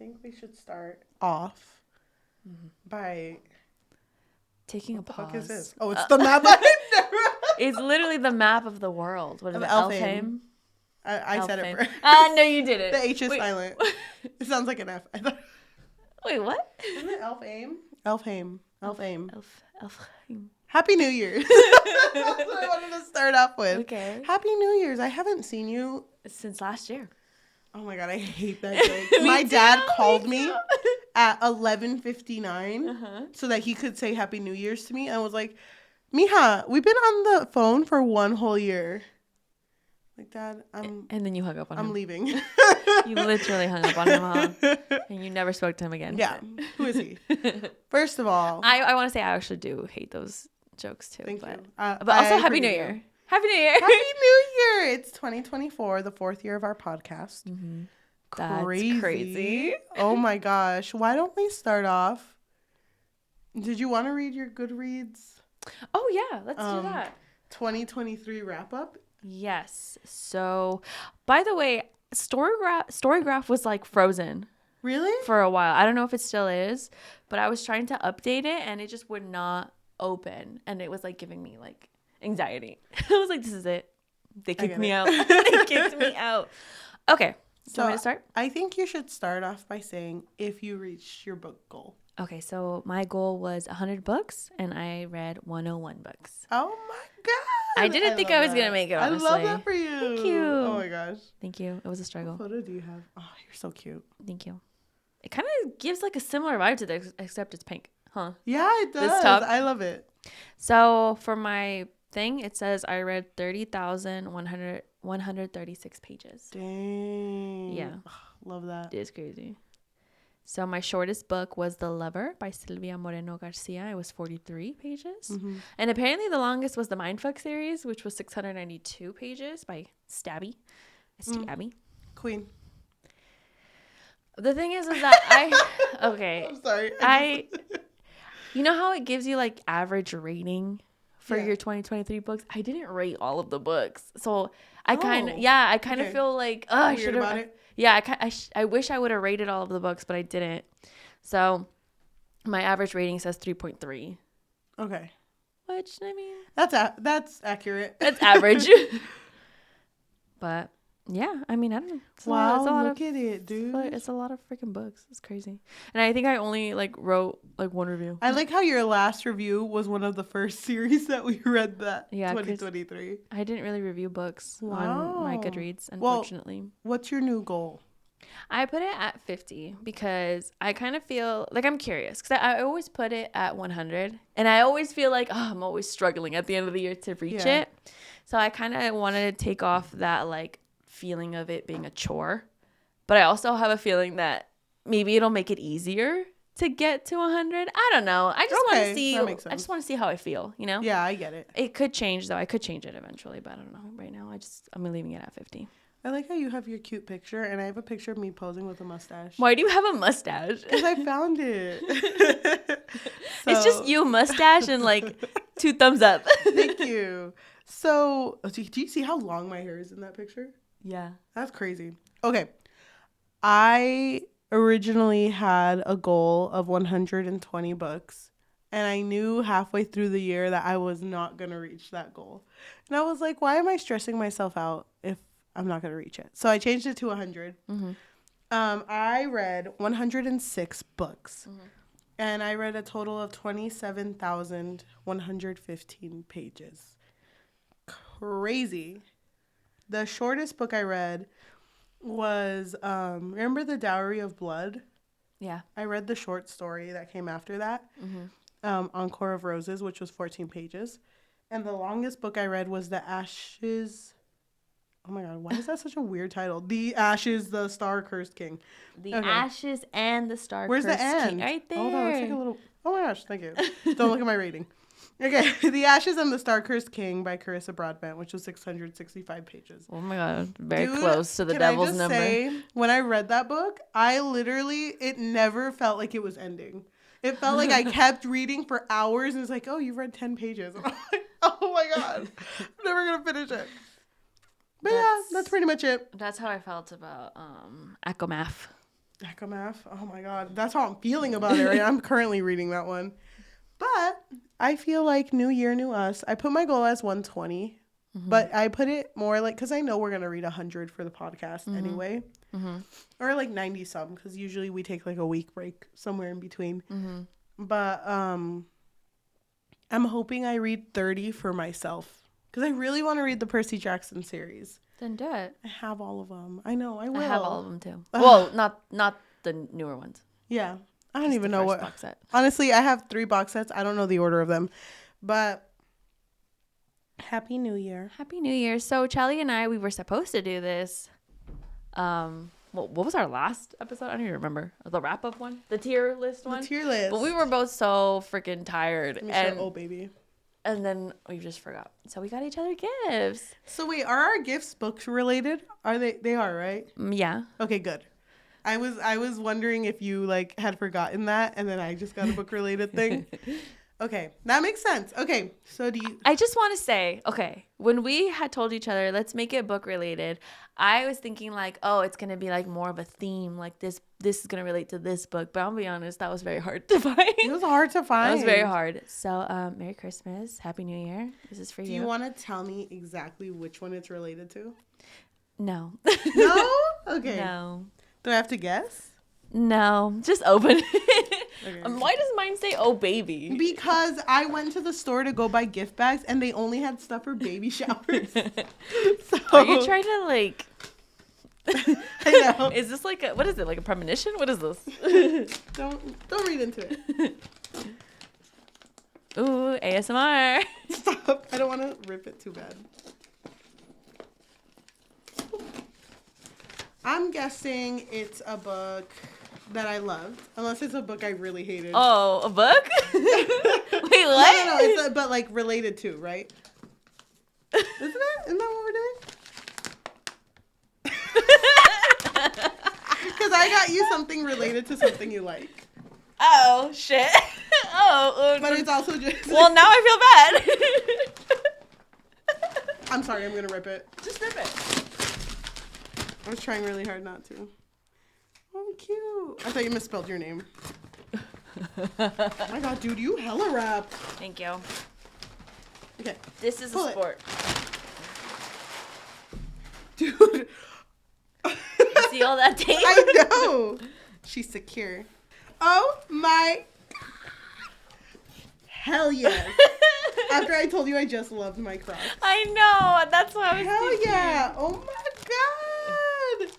think we should start off by taking a the pause. fuck is this? Oh, it's the map. It's literally the map of the world. What is it? Elfheim. I said it first. No, you didn't. The H is silent. It sounds like an F. I thought. Wait, what? Isn't it Elfheim? Elfheim. Elfheim. Happy New Year's. That's what I wanted to start off with. Okay. Happy New Year's. I haven't seen you Since last year. Oh my god, I hate that joke. My dad called me at 11:59 so that he could say Happy New Year's to me. And I was like, Mija, we've been on the phone for 1 whole year. Like, Dad, And then you hung up on him. I'm leaving. You literally hung up on him, huh? And you never spoke to him again. Yeah. Who is he? First of all. I want to say I actually do hate those jokes too. Thank you. But also, Happy New Year. Happy New Year. Happy New Year. It's 2024, the 4th year of our podcast. Mm-hmm. That's crazy. Oh my gosh. Why don't we start off? Did you want to read your Goodreads? Oh, yeah. Let's do that. 2023 wrap up? Yes. So, by the way, Storygraph was like frozen. Really? For a while. I don't know if it still is, but I was trying to update it and it just would not open. And it was like giving me like anxiety. I was like, this is it. They kicked me out. They kicked me out. Okay. So, want me to start? I think you should start off by saying if you reached your book goal. Okay, so my goal was 100 books, and I read 101 books. Oh my god! I didn't think I was going to make it, honestly. I love that for you. Thank you. Oh my gosh. Thank you. It was a struggle. What photo do you have? Oh, you're so cute. Thank you. It kind of gives like a similar vibe to this, except it's pink. Huh? Yeah, it does. This top. I love it. So for my thing, it says I read 30,136 pages. Dang. Yeah. Love that. It is crazy. So my shortest book was The Lover by Silvia Moreno Garcia. It was 43 pages. Mm-hmm. And apparently the longest was the Mindfuck series, which was 692 pages by Stabby. Stabby. Queen. The thing is that okay. I'm sorry. You know how it gives you like average rating for your 2023 books? I didn't rate all of the books. So I kind of feel like, I should have. Yeah, I wish I would have rated all of the books, but I didn't. So my average rating says 3.3. Okay. Which, I mean, that's accurate. That's average. But yeah, I mean, I don't know. Wow, look at it, dude. It's a lot of freaking books. It's crazy. And I think I only like wrote like one review. I like how your last review was one of the first series that we read that 2023. I didn't really review books on my Goodreads, unfortunately. Well, what's your new goal? I put it at 50 because I kind of feel like I'm curious because I always put it at 100 and I always feel like, I'm always struggling at the end of the year to reach it. So I kind of wanted to take off that like feeling of it being a chore, but I also have a feeling that maybe it'll make it easier to get to 100. I don't know. I just want to see. I just want to see how I feel. You know? Yeah, I get it. It could change though. I could change it eventually, but I don't know. Right now, I'm leaving it at 50. I like how you have your cute picture, and I have a picture of me posing with a mustache. Why do you have a mustache? Because I found it. It's just you, mustache, and like 2 thumbs up. Thank you. So, do you see how long my hair is in that picture? Yeah. That's crazy. Okay. I originally had a goal of 120 books, and I knew halfway through the year that I was not going to reach that goal. And I was like, why am I stressing myself out if I'm not going to reach it? So I changed it to 100. Mm-hmm. I read 106 books, and I read a total of 27,115 pages. Crazy. The shortest book I read was, remember The Dowry of Blood? Yeah. I read the short story that came after that, Encore of Roses, which was 14 pages. And the longest book I read was The Ashes. Oh my God, why is that such a weird title? The Ashes, the Star-Cursed King. The Ashes and the Star-Cursed Where's the end? King? Right there. Oh, that looks like a little... Oh my gosh, thank you. Don't look at my rating. Okay, The Ashes and the Star-Cursed King by Carissa Broadbent, which was 665 pages. Oh my God, very close to the devil's number. Say, when I read that book, it never felt like it was ending. It felt like I kept reading for hours, and it's like, oh, you've read 10 pages. And I'm like, oh my God, I'm never going to finish it. But that's pretty much it. That's how I felt about Acomath. Ekamath. Oh my god, that's how I'm feeling about it. Right? I'm currently reading that one, but I feel like new year, new us. I put my goal as 120, but I put it more like because I know we're gonna read 100 for the podcast anyway, or like 90 some because usually we take like a week break somewhere in between. But I'm hoping I read 30 for myself because I really want to read the Percy Jackson series. Then do it. I have all of them. I know. I will. I have all of them too. Well, not the newer ones. Yeah. I don't Just even the know first what. box set. Honestly, I have 3 box sets. I don't know the order of them. But Happy New Year. Happy New Year. So Cheli and I, we were supposed to do this. What was our last episode? I don't even remember. The wrap up one? The tier list one? The tier list. But we were both so freaking tired. Oh, baby. And then we just forgot. So we got each other gifts. So wait, are our gifts books related? Are they? They are, right? Yeah. Okay, good. I was wondering if you like had forgotten that, and then I just got a book related thing. Okay, that makes sense. Okay, so do you? I just want to say, okay, when we had told each other, let's make it book related, I was thinking like, oh, it's gonna be like more of a theme, like this is gonna relate to this book. But I'll be honest, that was very hard to find. It was hard to find. That was very hard. So, Merry Christmas, Happy New Year. This is for you. Do you want to tell me exactly which one it's related to? No. No? Okay. No. Do I have to guess? No. Just open it. Okay. Why does mine say, oh, baby? Because I went to the store to go buy gift bags, and they only had stuff for baby showers. So, Are you trying to, like... I know. Is this like a... What is it? Like a premonition? What is this? Don't read into it. Ooh, ASMR. Stop. I don't want to rip it too bad. I'm guessing it's a book that I loved, unless it's a book I really hated. Oh, a book? Wait, what? No, it's but like related to, right? Isn't it? Isn't that what we're doing? Because I got you something related to something you like. Oh, shit. Oh. But it's also just... Well, now I feel bad. I'm sorry, I'm going to rip it. Just rip it. I was trying really hard not to. Oh, cute. I thought you misspelled your name. Oh my god, dude, you hella rap. Thank you. Okay. This is Pull a sport. Dude. You see all that tape? I know. She's secure. Oh my. Hell yes. After I told you I just loved my Crocs. I know. That's why I was Hell thinking. yeah. Oh my god.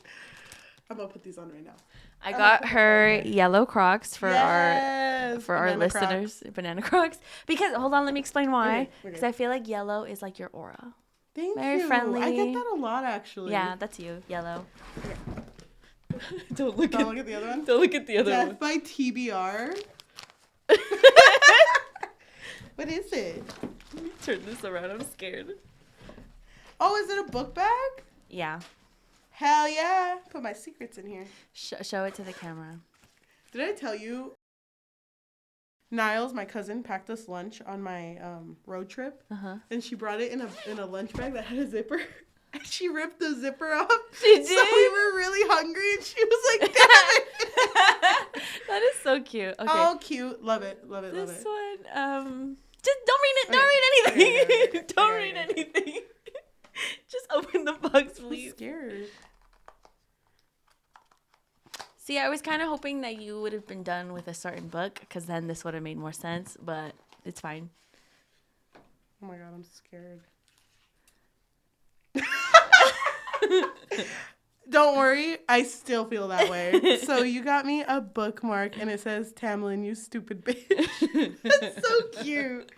I'm going to put these on right now. I got her yellow Crocs for our Banana listeners, Crocs. banana Crocs. Because hold on, let me explain why. Okay. Because I feel like yellow is like your aura. Thank Very you. friendly. I get that a lot actually. Yeah, that's you, yellow. Okay. Don't look at the other one. Don't look at the other Death one. by TBR. What is it? Let me turn this around. I'm scared. Oh, is it a book bag? Yeah. Hell yeah. Put my secrets in here. Show it to the camera. Did I tell you? Niles, my cousin, packed us lunch on my road trip. Uh-huh. And she brought it in a lunch bag that had a zipper. And she ripped the zipper off. She did? So we were really hungry and she was like, damn it. That is so cute. Okay. Oh, cute. Love it. Love it. Love This it. one, just don't read it. Okay. Don't read anything. Okay. Don't read anything. Just open the box, please. I'm scared. See, I was kind of hoping that you would have been done with a certain book, because then this would have made more sense, but it's fine. Oh my god, I'm scared. Don't worry, I still feel that way. So you got me a bookmark and it says, Tamlin, you stupid bitch. That's so cute.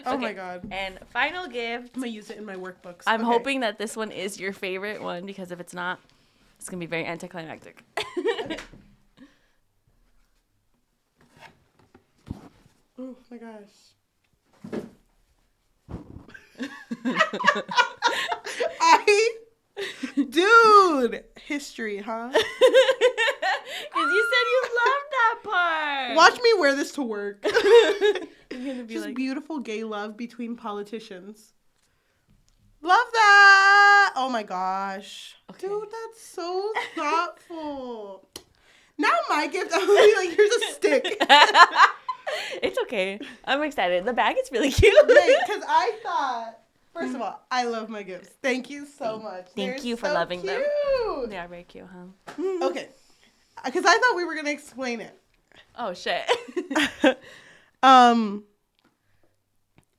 Oh Okay. my god. And final gift. I'm gonna use it in my workbooks. I'm Okay. hoping that this one is your favorite one, because if it's not, it's going to be very anticlimactic. Oh my gosh. Dude! History, huh? Because you said you loved that part. Watch me wear this to work. You're going to be Just like, beautiful gay love between politicians. Love that! Oh my gosh. Okay. Dude, that's so thoughtful. Now my gift, I'm gonna be like, here's a stick. It's okay. I'm excited. The bag is really cute. Because I thought, first of all, I love my gifts. Thank you so much. Thank you for so loving cute. them. They are very cute, huh? Okay. Because I thought we were going to explain it. Oh, shit.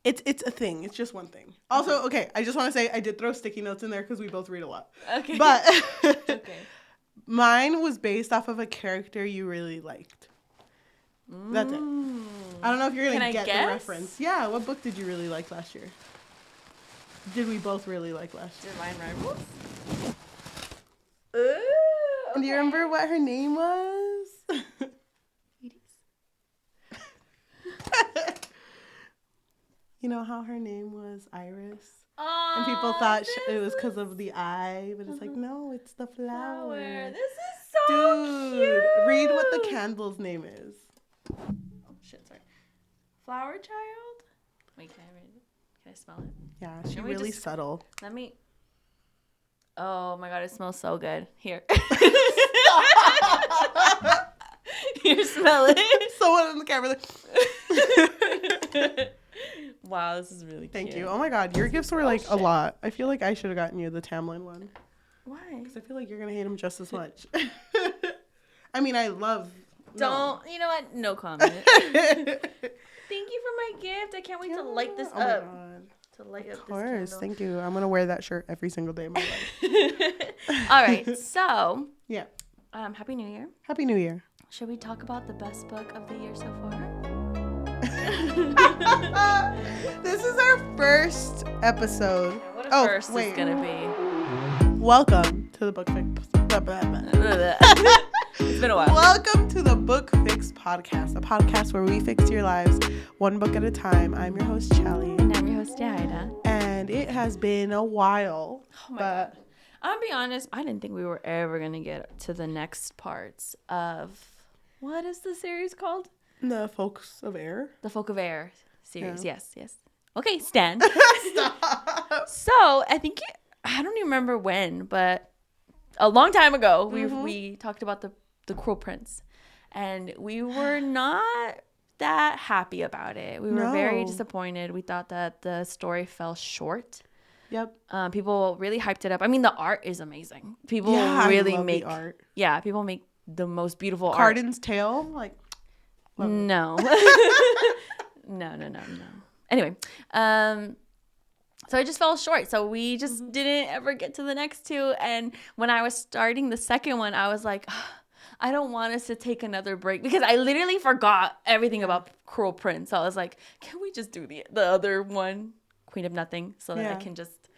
It's a thing. It's just one thing. Also, okay, I just want to say I did throw sticky notes in there because we both read a lot. Okay. But Okay. mine was based off of a character you really liked. That's it. I don't know if you're going to get the reference. Yeah, what book did you really like last year? Did we both really like last year? Divine Rivals? Do you remember what her name was? You know how her name was Iris? And people thought it was because of the eye, but it's like, no, it's the flower. This is so cute. Read what the candle's name is. Oh, shit, sorry. Flower Child? Wait, can I read it? Can I smell it? Yeah, she's really subtle. Let me... Oh, my God, it smells so good. Here. Here, smell it. Someone on the camera. Wow, this is really cute. Thank you. Oh, my God, your gifts were like a lot. I feel like I should have gotten you the Tamlin one. Why? Because I feel like you're going to hate him just as much. I mean, I love... Don't. You know what? No comment. Thank you for my gift. I can't wait to light this up. My God. To light up Of this course. candle. Thank you. I'm going to wear that shirt every single day of my life. All right. So. Yeah. Happy New Year. Happy New Year. Should we talk about the best book of the year so far? This is our first episode. Yeah, what a first is going to be. Welcome to the Book Fix. It's been a while. Welcome to the Book Fix podcast, a podcast where we fix your lives one book at a time. I'm your host, Cheli. And I'm your host, Yajaira. And it has been a while. Oh my God. I'll be honest, I didn't think we were ever going to get to the next parts of, what is the series called? The Folks of Air. The Folk of Air series. Yeah. Yes. Okay, stand. Stop. So, I think, I don't even remember when, but a long time ago, we talked about the Cruel Prince. And we were not that happy about it. We were very disappointed. We thought that the story fell short. Yep. People really hyped it up. I mean, the art is amazing. People really make the art. Yeah, people make the most beautiful art. Carden's Tale, like. No. No. Anyway, so it just fell short. So we just didn't ever get to the next two. And when I was starting the second one, I was like, I don't want us to take another break because I literally forgot everything about Cruel Prince. So I was like, can we just do the other one, Queen of Nothing, so that I can just,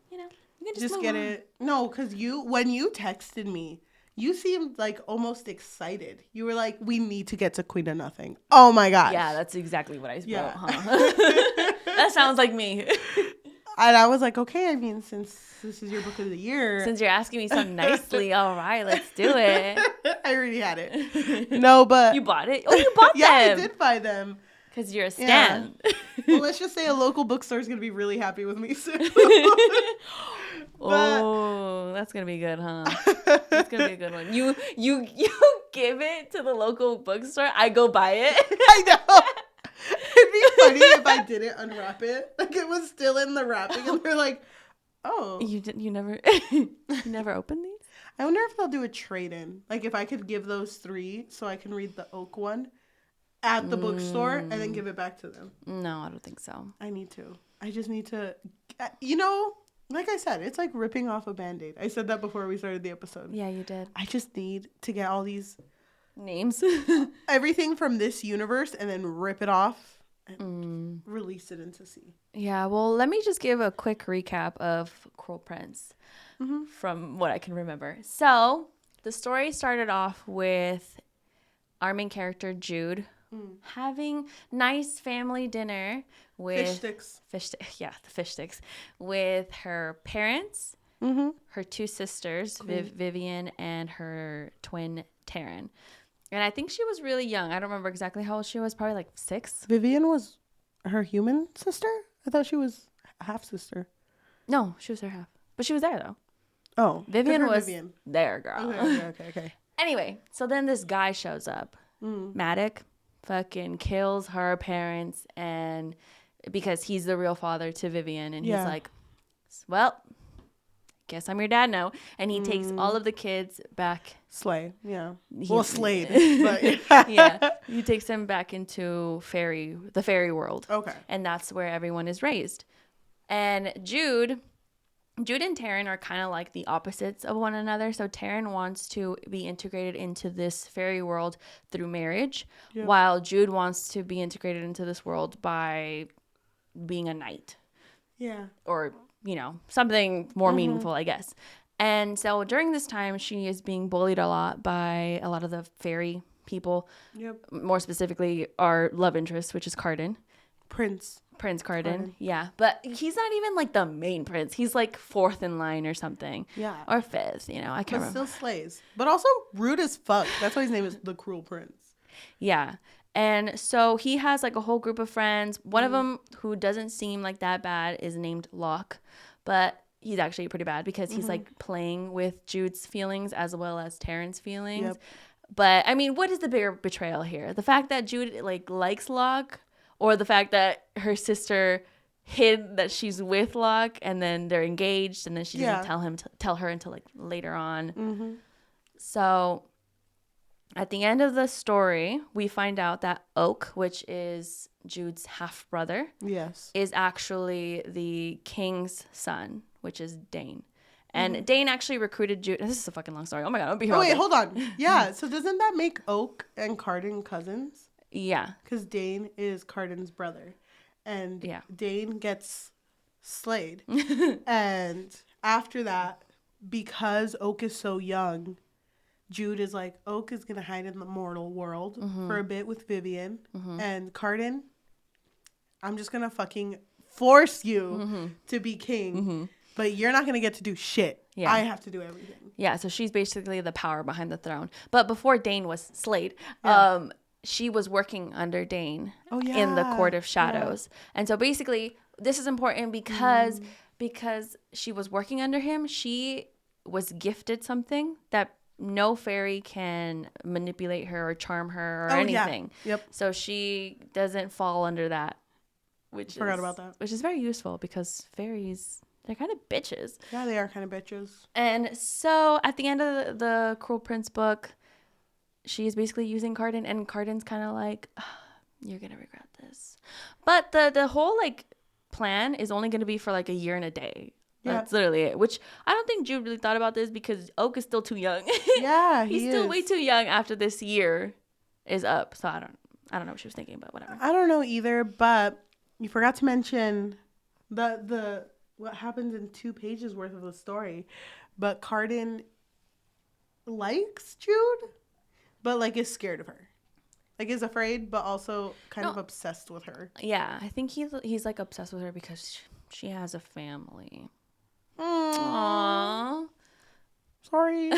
you can just get it. No, because when you texted me, you seemed like almost excited. You were like, we need to get to Queen of Nothing. Oh my gosh. Yeah, that's exactly what I wrote, huh? That sounds like me. And I was like, okay, I mean, since this is your book of the year. Since you're asking me so nicely, all right, let's do it. I already had it. No, but. You bought it? Oh, you bought them. Yeah, I did buy them. Because you're a stan. Yeah. Well, let's just say a local bookstore is going to be really happy with me soon. Oh, that's going to be good, huh? That's going to be a good one. You give it to the local bookstore, I go buy it. I know. It'd be funny if I didn't unwrap it. Like it was still in the wrapping and they're like, oh. You never opened these? I wonder if they'll do a trade-in. Like if I could give those 3 so I can read the oak one at the bookstore and then give it back to them. No, I don't think so. I need to. I just need to, like I said, it's like ripping off a Band-Aid. I said that before we started the episode. Yeah, you did. I just need to get all these names. Everything from this universe and then rip it off and release it into sea. Yeah, well, let me just give a quick recap of Cruel Prince from what I can remember. So, the story started off with our main character, Jude, having nice family dinner with... Fish sticks. With her parents, her 2 sisters, Cool. Vivian and her twin, Taryn. And I think she was really young. I don't remember exactly how old she was. Probably like 6. Vivian was her human sister? I thought she was half sister. No, she was her half. But she was there, though. Oh. Vivian was Vivian. there, girl. Okay. Anyway, so then this guy shows up. Maddox fucking kills her parents, and because he's the real father to Vivian, and he's like, well, guess I'm your dad now. And he takes all of the kids back. Slay, yeah. Slade. But yeah. He takes them back into the fairy world. Okay. And that's where everyone is raised. And Jude and Taryn are kind of like the opposites of one another. So Taryn wants to be integrated into this fairy world through marriage, while Jude wants to be integrated into this world by being a knight. Yeah. Or, something more meaningful, I guess. And so during this time, she is being bullied a lot by a lot of the fairy people. Yep. More specifically, our love interest, which is Carden. Prince Carden. Yeah. But he's not even like the main prince. He's like fourth in line or something. Yeah. Or fifth, I can't remember. Still slays. But also rude as fuck. That's why his name is the Cruel Prince. Yeah. And so he has like a whole group of friends. One of them who doesn't seem like that bad is named Locke. But he's actually pretty bad because he's like playing with Jude's feelings as well as Taryn's feelings. Yep. But I mean, what is the bigger betrayal here? The fact that Jude likes Locke, or the fact that her sister hid that she's with Locke and then they're engaged and then she doesn't tell her until like later on. So at the end of the story, we find out that Oak, which is Jude's half brother, is actually the king's son, which is Dane. And Dane actually recruited Jude. This is a fucking long story. Oh my God, I'll be here. Oh, wait, hold on. Yeah, so doesn't that make Oak and Carden cousins? Yeah. Because Dane is Carden's brother. And Dane gets slayed. And after that, because Oak is so young, Jude is like, Oak is going to hide in the mortal world for a bit with Vivian. And Carden, I'm just going to fucking force you to be king. But you're not going to get to do shit. Yeah. I have to do everything. Yeah, so she's basically the power behind the throne. But before Dane was slayed, she was working under Dane in the Court of Shadows. And so basically, this is important because she was working under him. She was gifted something that no fairy can manipulate her or charm her or anything. Yeah. Yep. So she doesn't fall under that. Forgot about that. Which is very useful because fairies, they're kind of bitches. Yeah, they are kind of bitches. And so at the end of the Cruel Prince book, she's basically using Carden, and Carden's kind of like, you're going to regret this. But the whole like plan is only going to be for like a year and a day. Yeah. That's literally it, which I don't think Jude really thought about this because Oak is still too young. Yeah, he's still way too young after this year is up. So I don't know what she was thinking, but whatever. I don't know either, but you forgot to mention the what happens in 2 pages worth of the story. But Carden likes Jude, but like is scared of her. Like is afraid, but also kind of obsessed with her. Yeah, I think he's like obsessed with her because she has a family. Aww. Sorry.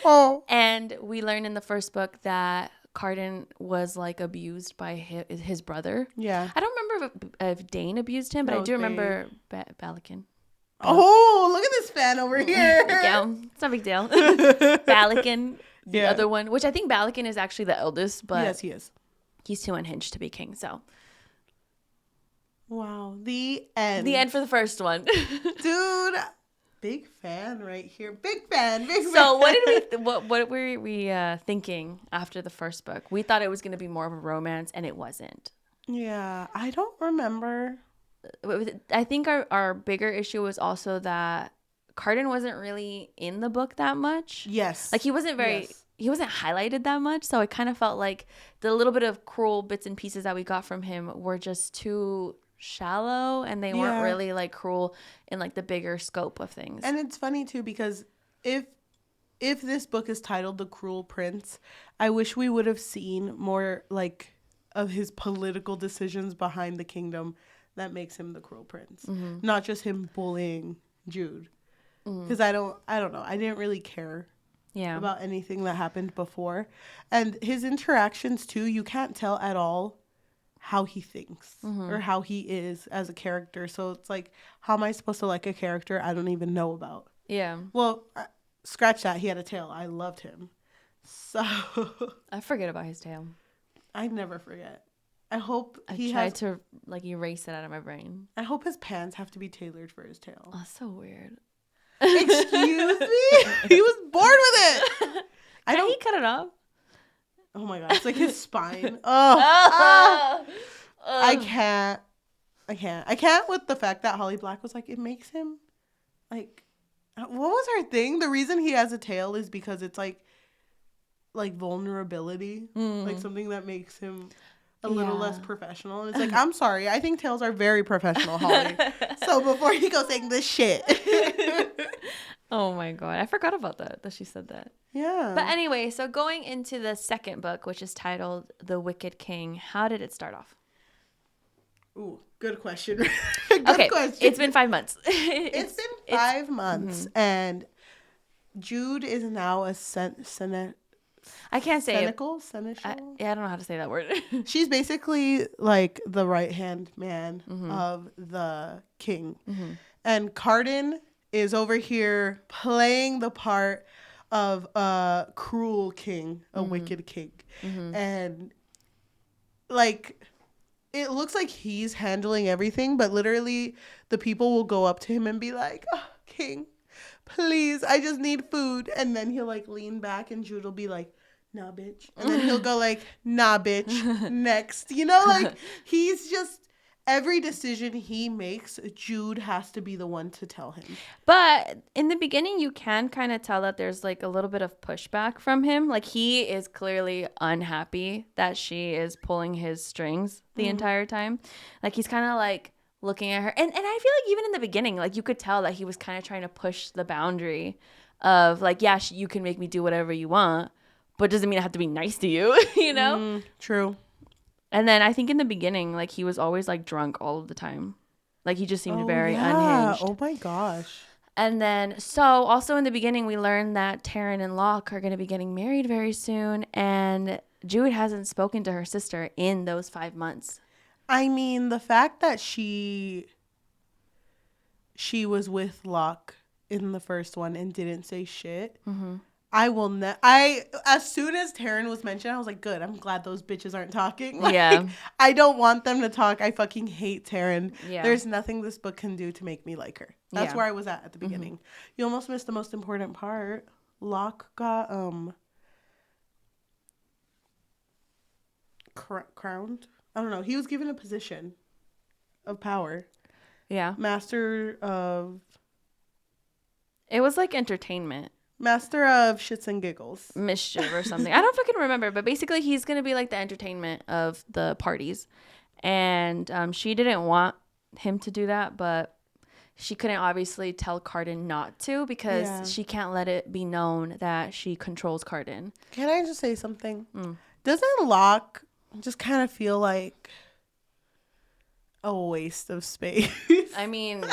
Oh. And we learn in the first book that Carden was like abused by his brother. Yeah. I don't remember if Dane abused him, but I do remember Balakin. Oh, look at this fan over here. Yeah, it's no big deal. Balakin, the other one, which I think Balakin is actually the eldest, but yes, he is. He's too unhinged to be king, so. Wow, the end. The end for the first one. Dude, big fan right here. Big fan. So what were we thinking after the first book? We thought it was going to be more of a romance, and it wasn't. Yeah, I don't remember. I think our bigger issue was also that Carden wasn't really in the book that much. Yes. Like he wasn't he wasn't highlighted that much. So it kind of felt like the little bit of cruel bits and pieces that we got from him were just too shallow, and they weren't really like cruel in like the bigger scope of things. And it's funny too, because if this book is titled The Cruel Prince, I wish we would have seen more like of his political decisions behind the kingdom that makes him the Cruel Prince. Mm-hmm. Not just him bullying Jude. Because I don't know. I didn't really care about anything that happened before. And his interactions too, you can't tell at all how he thinks or how he is as a character. So it's like, how am I supposed to like a character I don't even know about? Yeah. Well, scratch that. He had a tail. I loved him. So I forget about his tail. I never forget. I hope I tried to like erase it out of my brain. I hope his pants have to be tailored for his tail. Oh, so weird. Excuse me? He was born with it. Can he cut it off? Oh my god, it's like his spine. I can't with the fact that Holly Black was like, it makes him like, what was her thing? The reason he has a tail is because it's like vulnerability, like something that makes him a little less professional. And it's like, I'm sorry, I think tails are very professional, Holly. So before you go saying this shit. Oh my god, I forgot about that she said that. Yeah. But anyway, so going into the second book, which is titled The Wicked King, how did it start off? Ooh, good question. Question. It's been 5 months. It's been 5 months, and Jude is now a I can't say seneschal. I don't know how to say that word. She's basically like the right-hand man of the king. And Carden is over here playing the part of a cruel king, a wicked king. And like, it looks like he's handling everything, but literally the people will go up to him and be like, oh, king, please, I just need food. And then he'll like lean back and Jude will be like, nah, bitch. And then he'll go like, nah, bitch, next. You know, like, he's just, every decision he makes, Jude has to be the one to tell him. But in the beginning, you can kind of tell that there's like a little bit of pushback from him. Like, he is clearly unhappy that she is pulling his strings the entire time. Like, he's kind of like looking at her. And I feel like even in the beginning, like, you could tell that he was kind of trying to push the boundary of like, yeah, you can make me do whatever you want, but doesn't mean I have to be nice to you, you know? True. And then I think in the beginning, like, he was always like drunk all of the time. Like, he just seemed very unhinged. Oh my gosh. And then, so also in the beginning, we learned that Taryn and Locke are going to be getting married very soon. And Jude hasn't spoken to her sister in those 5 months. I mean, the fact that she was with Locke in the first one and didn't say shit. As soon as Taryn was mentioned, I was like, good, I'm glad those bitches aren't talking. Like, Yeah. I don't want them to talk. I fucking hate Taryn. Yeah. There's nothing this book can do to make me like her. That's where I was at the beginning. You almost missed the most important part. Locke got crowned. I don't know. He was given a position of power. Yeah. Master of shits and giggles. Mischief or something. I don't fucking remember. But basically, he's going to be like the entertainment of the parties. And she didn't want him to do that, but she couldn't obviously tell Carden not to because she can't let it be known that she controls Carden. Can I just say something? Doesn't Locke just kind of feel like a waste of space? I mean,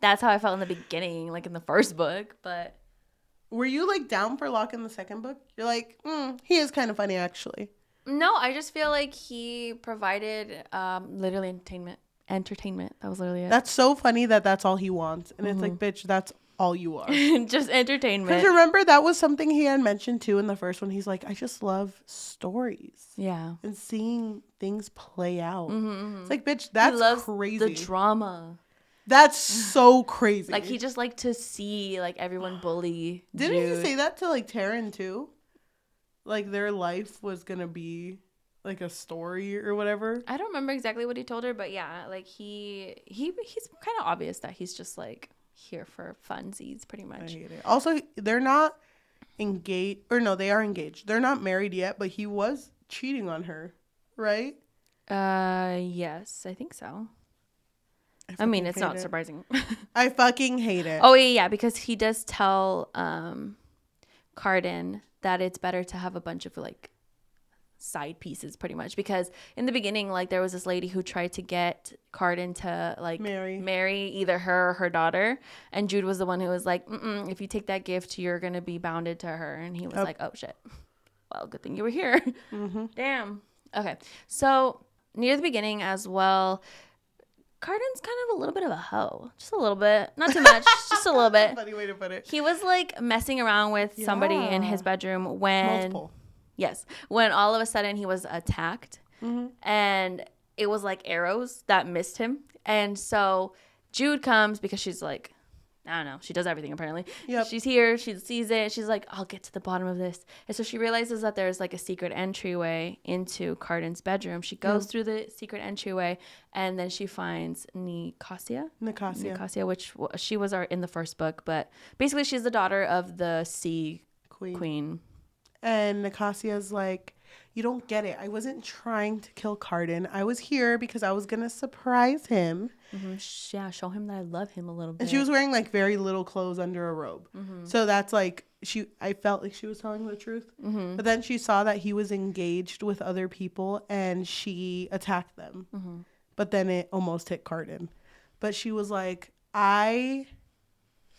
that's how I felt in the beginning, like in the first book, but... Were you like down for Locke in the second book? You're like, he is kind of funny actually. No, I just feel like he provided literally entertainment. That was literally it. That's so funny that that's all he wants. And it's like, bitch, that's all you are. Just entertainment. Because remember, that was something he had mentioned too in the first one. He's like, I just love stories. Yeah. And seeing things play out. It's like, bitch, that's crazy. The drama. That's so crazy. Like, he just liked to see like everyone bully Didn't Jude. he say that to like Taryn too? Like their life was gonna be like a story or whatever. I don't remember exactly what he told her, but yeah, like he's kind of obvious that he's just like here for funsies, pretty much. I hate it. Also, they're not engaged, or no, they are engaged. They're not married yet, but he was cheating on her, right? Yes, I think so. I mean, it's not surprising. I fucking hate it. Oh, yeah, because he does tell Carden that it's better to have a bunch of, like, side pieces, pretty much. Because in the beginning, like, there was this lady who tried to get Carden to, like, marry either her or her daughter. And Jude was the one who was like, if you take that gift, you're going to be bounded to her. And he was like, oh, shit. Well, good thing you were here. Damn. Okay. So, near the beginning as well, Carden's kind of a little bit of a hoe. Just a little bit. Not too much. Just a little bit. Funny way to put it. He was like messing around with somebody in his bedroom when... Multiple. Yes. When all of a sudden he was attacked. Mm-hmm. And it was like arrows that missed him. And so Jude comes because she's like... I don't know. She does everything, apparently. Yep. She's here. She sees it. She's like, I'll get to the bottom of this. And so she realizes that there's like a secret entryway into Carden's bedroom. She goes through the secret entryway, and then she finds Nicasia, which she was in the first book. But basically, she's the daughter of the Sea Queen. And Nicasia's like, you don't get it. I wasn't trying to kill Carden. I was here because I was going to surprise him. Mm-hmm. Yeah, show him that I love him a little bit. And she was wearing like very little clothes under a robe. Mm-hmm. So that's like, I felt like she was telling the truth. Mm-hmm. But then she saw that he was engaged with other people and she attacked them. Mm-hmm. But then it almost hit Carden. But she was like, I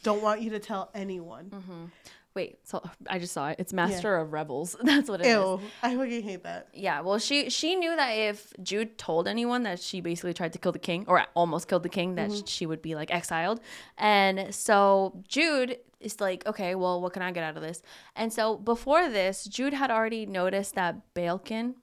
don't want you to tell anyone. Mm-hmm. Wait, so I just saw it. It's Master of Rebels. That's what it is. Ew, I fucking hate that. Yeah, well, she knew that if Jude told anyone that she basically tried to kill the king, or almost killed the king, that she would be, like, exiled. And so Jude is like, okay, well, what can I get out of this? And so before this, Jude had already noticed that Balkan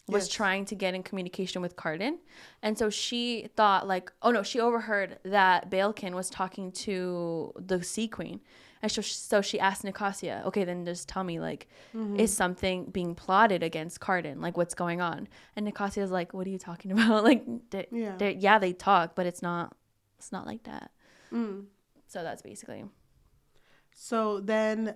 was trying to get in communication with Carden. And so she thought, like, oh, no, she overheard that Balkan was talking to the Sea Queen. And so she asked Nicasia, okay, then just tell me, like, is something being plotted against Carden? Like, what's going on? And Nicasia's like, what are you talking about? Like, they talk, but it's not like that. Mm. So that's basically. So then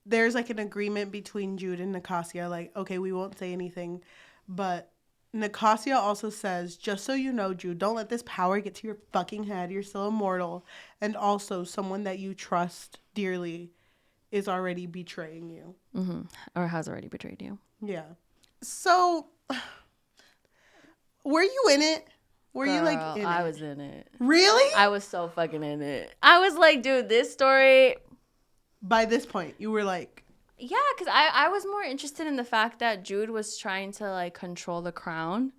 there's, like, an agreement between Jude and Nicasia. Like, okay, we won't say anything. But Nicasia also says, just so you know, Jude, don't let this power get to your fucking head. You're still immortal. And also, someone that you trust dearly is already betraying you. Mm-hmm. Or has already betrayed you. Yeah. So, were you in it? Were Girl, you, like, in it? I was in it. Really? I was so fucking in it. I was like, dude, this story... By this point, you were like... Yeah, because I was more interested in the fact that Jude was trying to, like, control the crown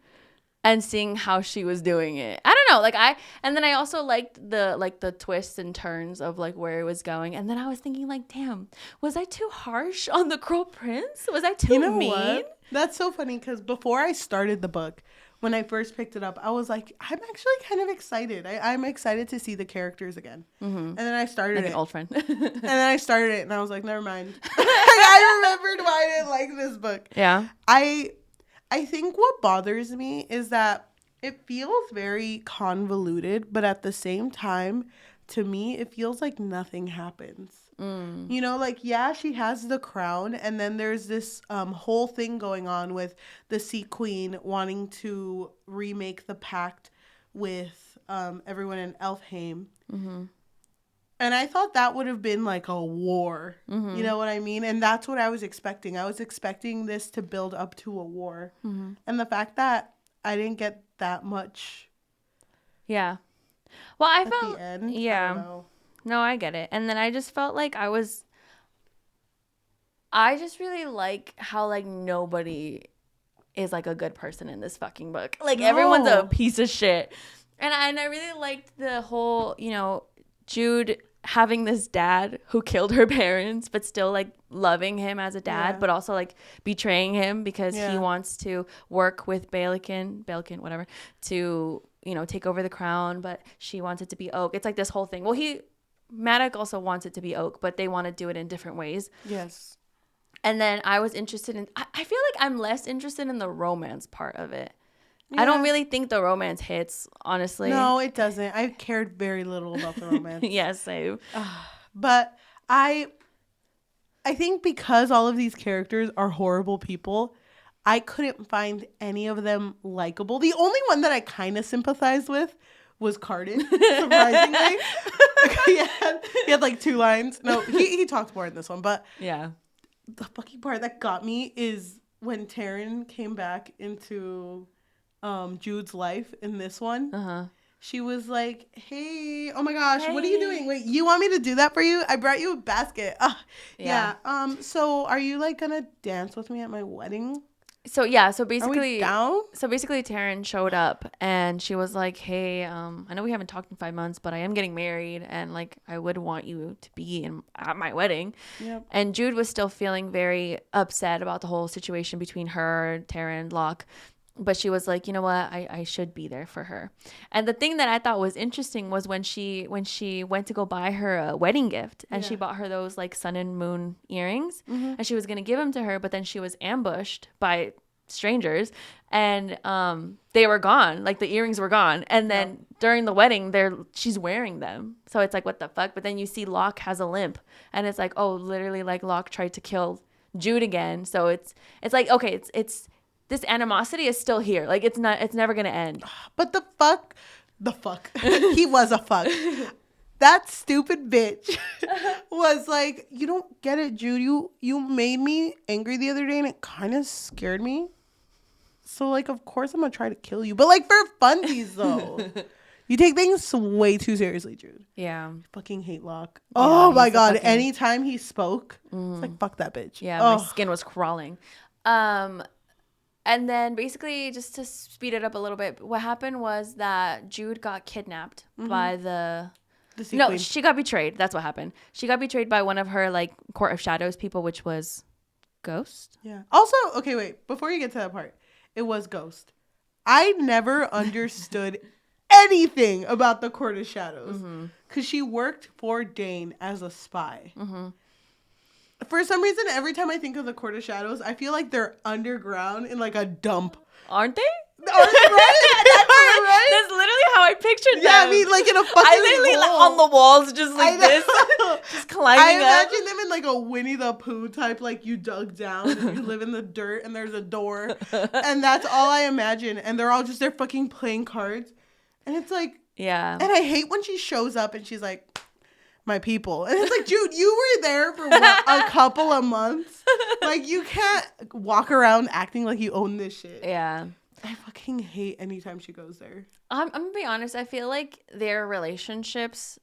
and seeing how she was doing it. I don't know. Like, and then I also liked the twists and turns of, like, where it was going. And then I was thinking, like, damn, was I too harsh on the Cruel Prince? Was I too mean? What? That's so funny because before I started the book, when I first picked it up, I was like, I'm actually kind of excited. I'm excited to see the characters again. Mm-hmm. And then I started like an old friend. And then I started it and I was like, never mind. I remembered why I didn't like this book. Yeah. I think what bothers me is that it feels very convoluted, but at the same time, to me, it feels like nothing happens. Mm. You know, like, yeah, she has the crown, and then there's this whole thing going on with the Sea Queen wanting to remake the pact with everyone in Elfheim. Mm-hmm. And I thought that would have been like a war. Mm-hmm. You know what I mean? And that's what I was expecting. I was expecting this to build up to a war. Mm-hmm. And the fact that I didn't get that much. Yeah. Well, I felt. At the end, yeah. I don't know. No, I get it. And then I just felt like I just really like how, like, nobody is, like, a good person in this fucking book. Like, everyone's a piece of shit. And I really liked the whole, you know, Jude having this dad who killed her parents, but still, like, loving him as a dad, but also, like, betraying him because he wants to work with Balkan, whatever, to, you know, take over the crown, but she wants it to be Oak. It's like this whole thing. Well, Maddox also wants it to be Oak, but they want to do it in different ways. Yes. And then I was interested in... I feel like I'm less interested in the romance part of it. Yeah. I don't really think the romance hits, honestly. No, it doesn't. I cared very little about the romance. Yes, same. But I think because all of these characters are horrible people, I couldn't find any of them likable. The only one that I kind of sympathized with was Carden, surprisingly. he had like 2 lines. No, he talked more in this one, but yeah, the fucking part that got me is when Taryn came back into Jude's life in this one. Uh-huh. She was like, hey, oh my gosh, what are you doing? Wait, you want me to do that for you? I brought you a basket. Yeah. So are you, like, gonna dance with me at my wedding? So yeah, Are we down? so basically Taryn showed up and she was like, "Hey, I know we haven't talked in 5 months, but I am getting married and like I would want you to be at my wedding." Yep. And Jude was still feeling very upset about the whole situation between her, Taryn, Locke. But she was like, you know what, I should be there for her. And the thing that I thought was interesting was when she went to go buy her a wedding gift and she bought her those like sun and moon earrings and she was gonna give them to her, but then she was ambushed by strangers and they were gone, like the earrings were gone, and then during the wedding she's wearing them, so it's like what the fuck. But then you see Locke has a limp and it's like, oh, literally like Locke tried to kill Jude again. So it's like, okay, it's this animosity is still here. Like it's never gonna end. But the fuck, he was a fuck. That stupid bitch was like, you don't get it, Jude. You made me angry the other day and it kind of scared me. So like, of course I'm gonna try to kill you, but like for funsies though. You take things way too seriously, Jude. Yeah. I fucking hate Locke. Yeah, Oh my god. Anytime he spoke, it's like, fuck that bitch. Yeah, my skin was crawling. And then basically, just to speed it up a little bit, what happened was that Jude got kidnapped by the queen. she got betrayed. That's what happened. She got betrayed by one of her like Court of Shadows people, which was Ghost. Yeah. Also, okay, wait. Before you get to that part, it was Ghost. I never understood anything about the Court of Shadows because she worked for Dane as a spy. For some reason, every time I think of the Court of Shadows, I feel like they're underground in like a dump. Aren't they? Aren't they right? That's literally how I pictured them. Yeah, I mean, like in a fucking I literally like, on the walls, just like this, just climbing I up. imagine them in like a Winnie the Pooh type, like you dug down and you live in the dirt and there's a door. And that's all I imagine. And they're all just there fucking playing cards. And it's like, yeah. And I hate when she shows up and she's like, my people. And it's like, Jude, you were there for what, a couple of months? Like, you can't walk around acting like you own this shit. Yeah. I fucking hate anytime she goes there. I'm gonna be honest. I feel like their relationships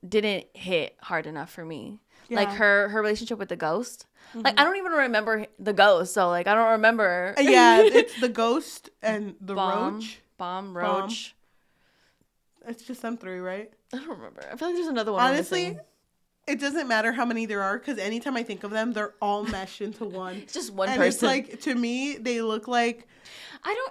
didn't hit hard enough for me. Yeah. Like her relationship with the ghost. Like, I don't even remember the ghost. So, like, I don't remember. Yeah, it's the ghost and the roach. Roach. It's just them three, right? I don't remember. I feel like there's another one. Honestly, it doesn't matter how many there are because anytime I think of them, they're all meshed into one. It's just one and person. It's like, to me, they look like...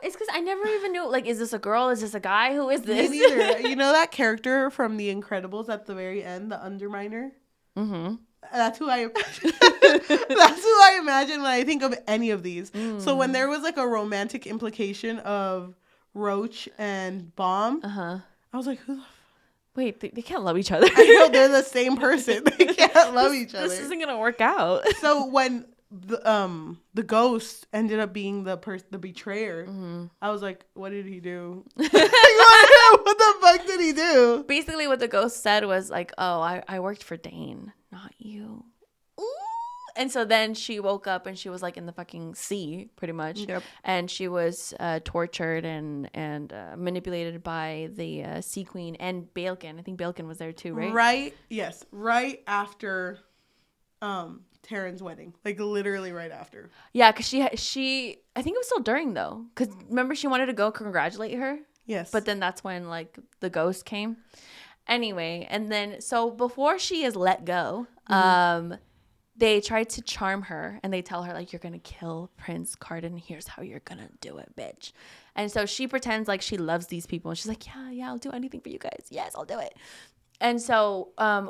It's because I never even knew, like, is this a girl? Is this a guy? Who is this? Me neither. You know that character from The Incredibles at the very end, the Underminer? Mm-hmm. That's who I imagine. That's who I imagine when I think of any of these. So when there was, like, a romantic implication of Roach and Bomb, I was like, who the Wait, they can't love each other. I know, they're the same person. They can't love each other. This isn't gonna work out. So when the ghost ended up being the betrayer, I was like, what did he do? What the fuck did he do? Basically, what the ghost said was like, oh, I worked for Dane, not you. Ooh. And so then she woke up and she was like in the fucking sea, pretty much. Yep. And she was tortured and manipulated by the Sea Queen and Balkan. I think Balkan was there too, right? Yes. Right after Taryn's wedding. Like literally right after. Yeah, because she I think it was still during though. Because remember she wanted to go congratulate her? Yes. But then that's when like the ghost came. Anyway, and then so before she is let go, they tried to charm her and they tell her like, you're gonna kill Prince Carden, here's how you're gonna do it, bitch. And so she pretends like she loves these people and she's like, yeah, I'll do anything for you guys, yes, I'll do it. And so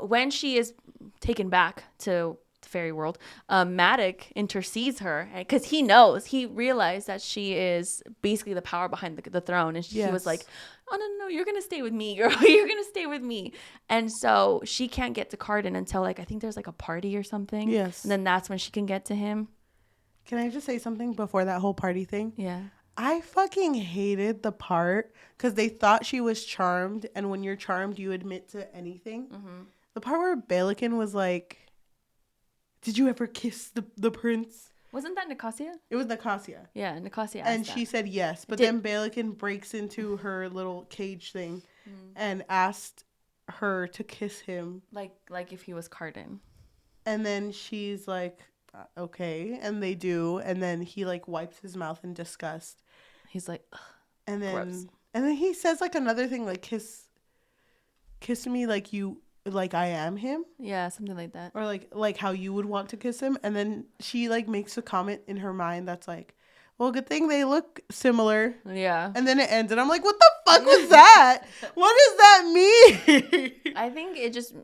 when she is taken back to the fairy world, Maddox intercedes her because he realized that she is basically the power behind the throne, and he was like, oh no, you're gonna stay with me, girl. You're gonna stay with me. And so she can't get to Carden until like I think there's like a party or something. Yes. And then that's when she can get to him. Can I just say something before that whole party thing? Yeah. I fucking hated the part because they thought she was charmed, and when you're charmed, you admit to anything. The part where Balakin was like, did you ever kiss the prince? Wasn't that Nicasia? It was Nicasia. Yeah, Nicasia asked and she said yes, but then Balakin breaks into her little cage thing and asked her to kiss him. Like if he was Carden. And then she's like, okay. And they do. And then he like wipes his mouth in disgust. He's like, ugh, And gross. then he says like another thing, like kiss me like you, like I am him. Yeah, something like that. Or like how you would want to kiss him. And then she like makes a comment in her mind that's like, well, good thing they look similar. Yeah. And then it ends, and I'm like, what the fuck was that? What does that mean? I think it just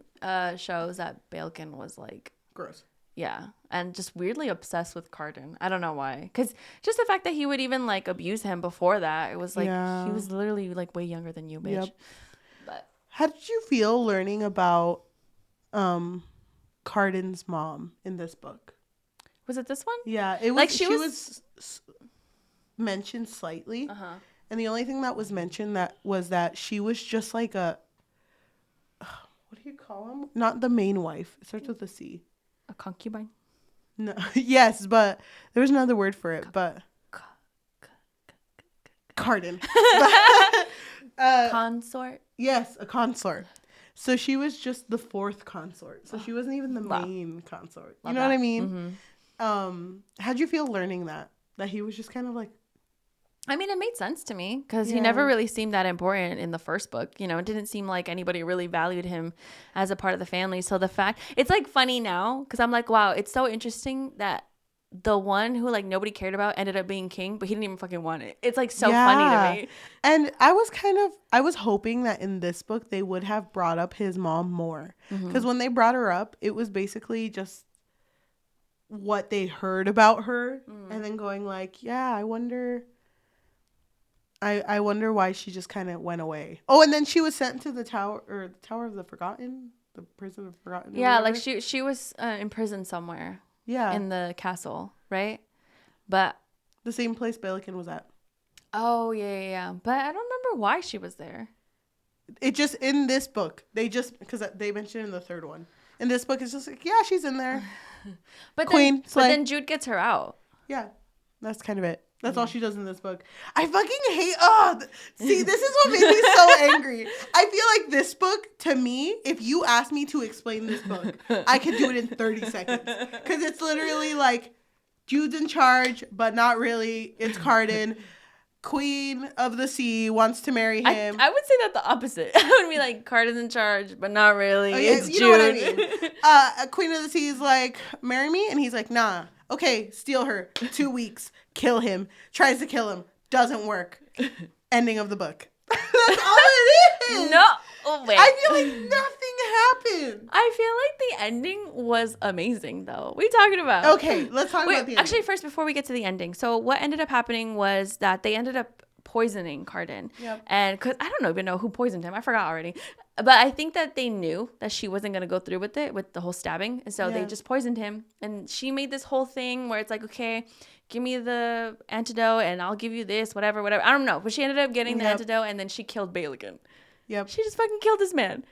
shows that Balekin was like, Gross. yeah, and just weirdly obsessed with Carden. I don't know why. Because just the fact that he would even like abuse him before that, it was like, he was literally like way younger than you, bitch. Yep. But how did you feel learning about Carden's mom in this book? Was it this one? Yeah, it was. Like she was mentioned slightly, and the only thing that was mentioned that she was just like a what do you call them? Not the main wife. It starts with a C. A concubine? No, yes, but there was another word for it. But Carden. Consort. Yes, a consort. So she was just the fourth consort. So she wasn't even the main consort. You know what I mean? Mm-hmm. How'd you feel learning that he was just kind of like? I mean, it made sense to me because he never really seemed that important in the first book. You know, it didn't seem like anybody really valued him as a part of the family. So the fact, it's like funny now because I'm like, wow, it's so interesting that the one who like nobody cared about ended up being king, but he didn't even fucking want it. It's like so funny to me. And I was hoping that in this book they would have brought up his mom more because when they brought her up, it was basically just what they heard about her and then going like, yeah, I wonder why she just kind of went away. Oh, and then she was sent to the tower of the Forgotten, the prison of Forgotten. Yeah, like she was in prison somewhere. Yeah, in the castle, right? But the same place Balekin was at. Oh yeah. But I don't remember why she was there. It just in this book because they mentioned in the third one. In this book, it's just like she's in there. But Queen, but then Jude gets her out. Yeah, that's kind of it. That's all she does in this book. I fucking hate. See, this is what made me so angry. I feel like this book, to me, if you asked me to explain this book, I could do it in 30 seconds. Because it's literally like, Jude's in charge, but not really. It's Carden. Queen of the Sea wants to marry him. I would say that the opposite. I would be like, Carden's in charge, but not really. It's Jude. You know what I mean? Queen of the Sea is like, marry me? And he's like, nah. Okay, steal her. 2 weeks. Kill him. Tries to kill him. Doesn't work. Ending of the book. That's all it is. No. Oh, wait. I feel like nothing happened. I feel like the ending was amazing, though. What are you talking about? Okay, let's talk about the ending. Actually, first, before we get to the ending. So what ended up happening was that they ended up poisoning Carden. Yep. And because I don't even know who poisoned him. I forgot already. But I think that they knew that she wasn't going to go through with it, with the whole stabbing. And so they just poisoned him. And she made this whole thing where it's like, okay, give me the antidote and I'll give you this, whatever. I don't know. But she ended up getting the antidote and then she killed Balekin. Yep. She just fucking killed this man.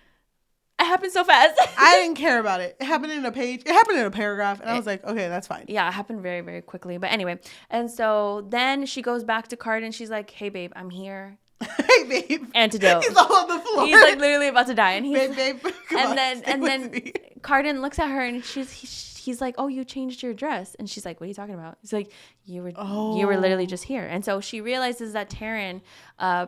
It happened so fast. I didn't care about it. It happened in a page. It happened in a paragraph. And I was like, okay, that's fine. Yeah, it happened very, very quickly. But anyway. And so then she goes back to Carden. She's like, hey, babe, I'm here. Hey, babe. Antidote. He's all on the floor. He's like literally about to die. And he's babe, and then Carden looks at her and he's like, oh, you changed your dress. And she's like, what are you talking about? He's like, you were literally just here. And so she realizes that Taryn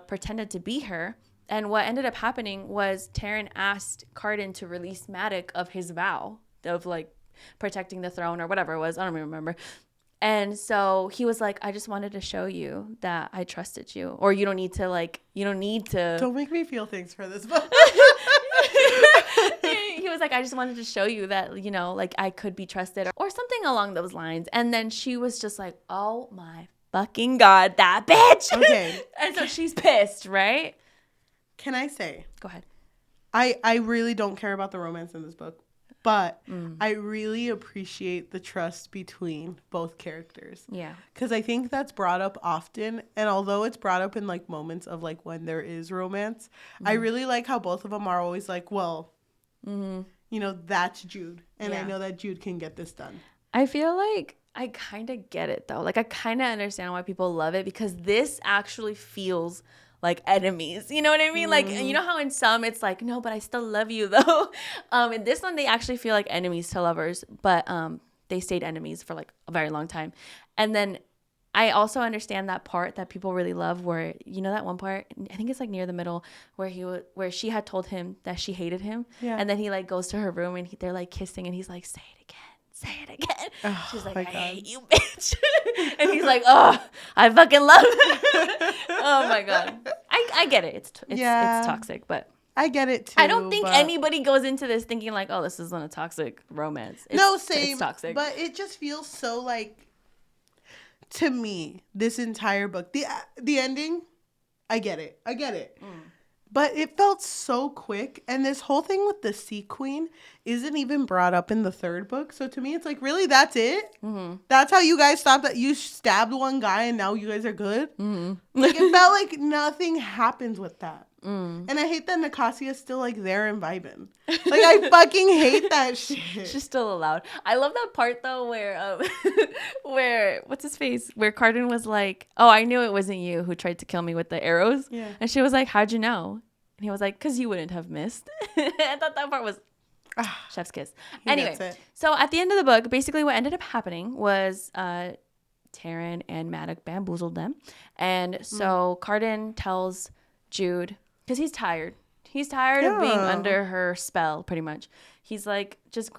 pretended to be her. And what ended up happening was Taryn asked Carden to release Maddox of his vow of like protecting the throne or whatever it was. I don't even remember. And so he was like, I just wanted to show you that I trusted you. Or you don't need to. Don't make me feel things for this book. He was like, I just wanted to show you that, like I could be trusted or something along those lines. And then she was just like, oh my fucking God, that bitch. Okay. And so she's pissed, right? Can I say? Go ahead. I really don't care about the romance in this book, but I really appreciate the trust between both characters. Yeah. Because I think that's brought up often. And although it's brought up in like moments of like when there is romance, I really like how both of them are always like, well, that's Jude. And I know that Jude can get this done. I feel like I kind of get it though. Like I kind of understand why people love it because this actually feels like enemies, you know what I mean? Like, you know how in some it's like, no, but I still love you though. In this one, they actually feel like enemies to lovers. But they stayed enemies for like a very long time. And then I also understand that part that people really love where, you know, that one part, I think it's like near the middle where where she had told him that she hated him. Yeah. And then he like goes to her room and they're like kissing and he's like, say it again. Say it again. Oh, she's like, my I God. hate you, bitch. And he's like, oh, I fucking love it. Oh my God. I get it. It's toxic, but I get it too. I don't think anybody goes into this thinking like, oh, this isn't a toxic romance. Same. It's toxic. But it just feels so like, to me, this entire book, the ending, I get it. But it felt so quick. And this whole thing with the Sea Queen isn't even brought up in the third book. So to me, it's like, really, that's it? Mm-hmm. That's how you guys stopped that? You stabbed one guy and now you guys are good? Mm-hmm. Like, it felt like nothing happens with that. Mm. And I hate that Nicasia's still, like, there and vibing. Like, I fucking hate that shit. She's still allowed. I love that part, though, where what's his face? Where Carden was like, oh, I knew it wasn't you who tried to kill me with the arrows. Yeah. And she was like, how'd you know? And he was like, because you wouldn't have missed. I thought that part was chef's kiss. Anyway, so at the end of the book, basically what ended up happening was Taryn and Maddox bamboozled them. And so Carden tells Jude, because he's tired. He's tired of being under her spell, pretty much. He's like, just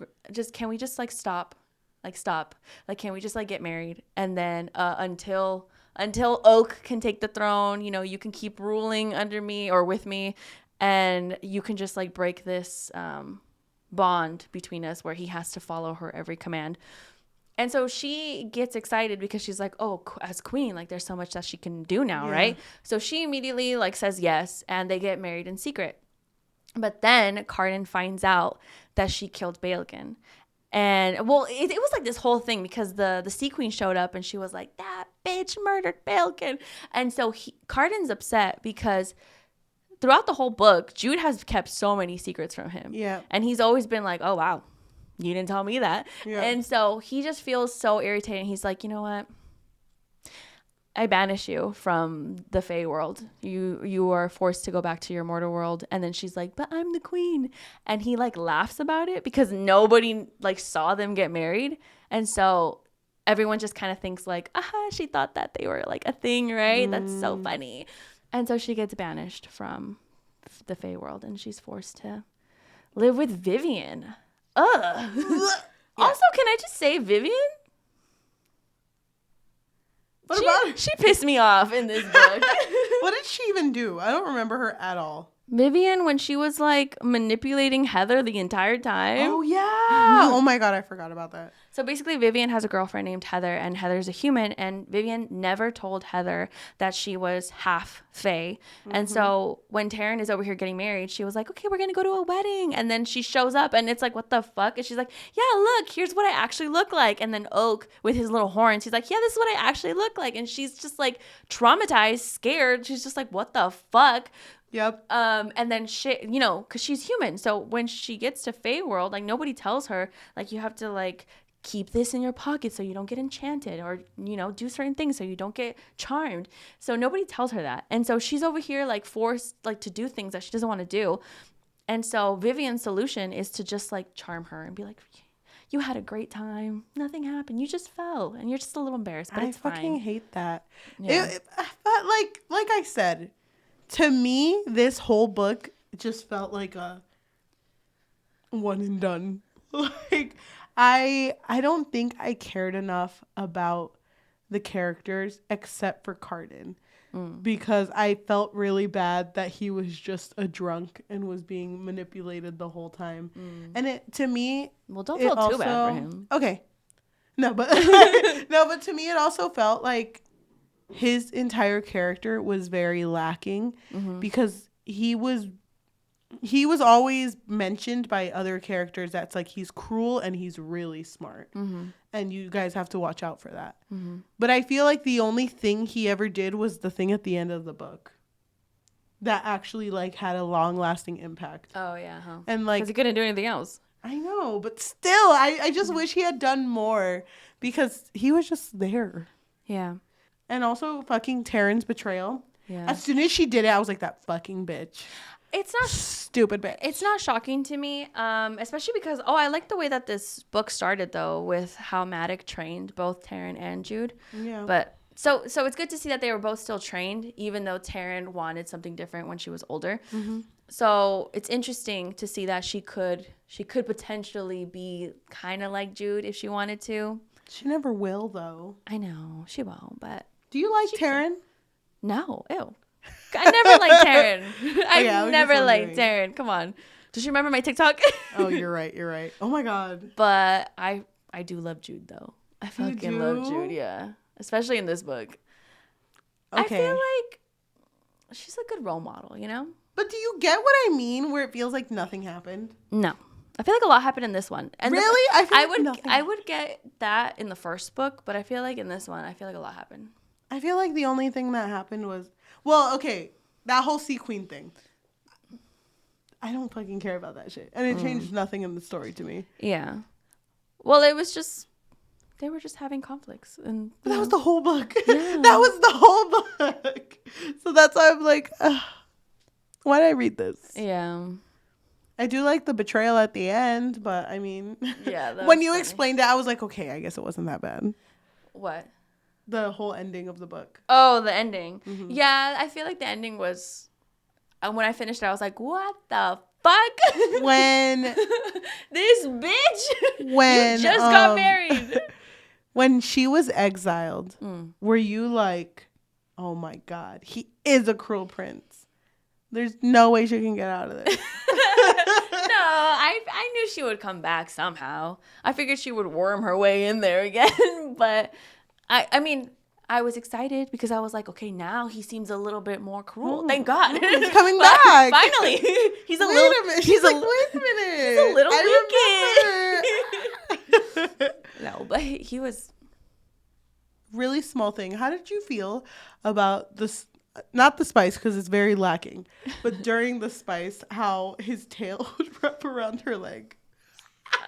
can we just like stop? Like stop. Like, can we just like get married? And then until Oak can take the throne, you know, you can keep ruling under me or with me, and you can just like break this bond between us where he has to follow her every command. And so she gets excited because she's like, oh, as queen, like there's so much that she can do now, right? So she immediately like says yes, and they get married in secret. But then Carden finds out that she killed Baelkin. And well, it was like this whole thing because the Sea Queen showed up and she was like, that bitch murdered Baelkin. And so Carden's upset because throughout the whole book, Jude has kept so many secrets from him. Yeah. And he's always been like, oh, wow, you didn't tell me that. Yeah. And so he just feels so irritated. He's like, you know what? I banish you from the Fae world. You are forced to go back to your mortal world. And then she's like, but I'm the queen. And he like laughs about it because nobody like saw them get married. And so everyone just kind of thinks like, aha, she thought that they were like a thing, right? That's so funny. And so she gets banished from the Fae world and she's forced to live with Vivian. Ugh. Also, can I just say Vivian? She pissed me off in this book. What did she even do? I don't remember her at all. Vivian, when she was like manipulating Heather the entire time. Oh, yeah. Oh, my God. I forgot about that. So basically, Vivian has a girlfriend named Heather, and Heather's a human. And Vivian never told Heather that she was half Fae. Mm-hmm. And so when Taryn is over here getting married, she was like, okay, we're going to go to a wedding. And then she shows up, and it's like, what the fuck? And she's like, yeah, look, here's what I actually look like. And then Oak, with his little horns, he's like, yeah, this is what I actually look like. And she's just like traumatized, scared. She's just like, what the fuck? Yep. And then shit, you know, because she's human. So when she gets to Fae world, like nobody tells her, like, you have to like keep this in your pocket so you don't get enchanted, or, you know, do certain things so you don't get charmed. So nobody tells her that. And so she's over here like forced like to do things that she doesn't want to do. And so Vivian's solution is to just like charm her and be like, you had a great time. Nothing happened. You just fell and you're just a little embarrassed, but it's fine. I fucking hate that. Yeah. But like I said, to me, this whole book just felt like a one and done. Like, I don't think I cared enough about the characters except for Carden. Because I felt really bad that he was just a drunk and was being manipulated the whole time. And it, to me... Well, don't feel too bad for him. Okay. No, but but to me, it also felt like his entire character was very lacking because he was always mentioned by other characters that's like he's cruel and he's really smart. And you guys have to watch out for that. But I feel like the only thing he ever did was the thing at the end of the book that actually like had a long lasting impact. Oh yeah. Huh? And like, because he couldn't do anything else. I know, but still I just wish he had done more because he was just there. Yeah. And also fucking Taryn's betrayal. Yeah. As soon as she did it, I was like, that fucking bitch. It's not stupid bitch. It's not shocking to me, especially because I like the way that this book started though, with how Matic trained both Taryn and Jude. Yeah. But so it's good to see that they were both still trained, even though Taryn wanted something different when she was older. Mm-hmm. So it's interesting to see that she could potentially be kind of like Jude if she wanted to. She never will though. I know she won't, but do you like Taryn? No, ew. I never liked Taryn. I never liked Taryn. Come on. Does she remember my TikTok? Oh, you're right. You're right. Oh my God. But I do love Jude though. I fucking love Jude. Yeah, especially in this book. Okay. I feel like she's a good role model, you know. But do you get what I mean? Where it feels like nothing happened. No, I feel like a lot happened in this one. And really, I would get that in the first book, but I feel like in this one, I feel like a lot happened. I feel like the only thing that happened was, well, okay, that whole Sea Queen thing. I don't fucking care about that shit. And it changed nothing in the story to me. Yeah. Well, it was just, they were just having conflicts. And that was the whole book. Yeah. That was the whole book. So that's why I'm like, why did I read this? Yeah. I do like the betrayal at the end, but I mean, yeah. When you explained it, I was like, okay, I guess it wasn't that bad. What? The whole ending of the book. Oh, the ending. Mm-hmm. Yeah, I feel like the ending was, when I finished it, I was like, what the fuck? When this bitch, when you just got married. When she was exiled, were you like, oh my God, he is a cruel prince. There's no way she can get out of this. No, I knew she would come back somehow. I figured she would worm her way in there again, but I mean, I was excited because I was like, okay, now he seems a little bit more cruel. Thank God. He's coming back. Finally. He's a little... Wait a minute. She's like, wait a minute. He's a little wicked. No, but he was... Really small thing. How did you feel about this? Not the spice, because it's very lacking. But during the spice, how his tail would wrap around her leg.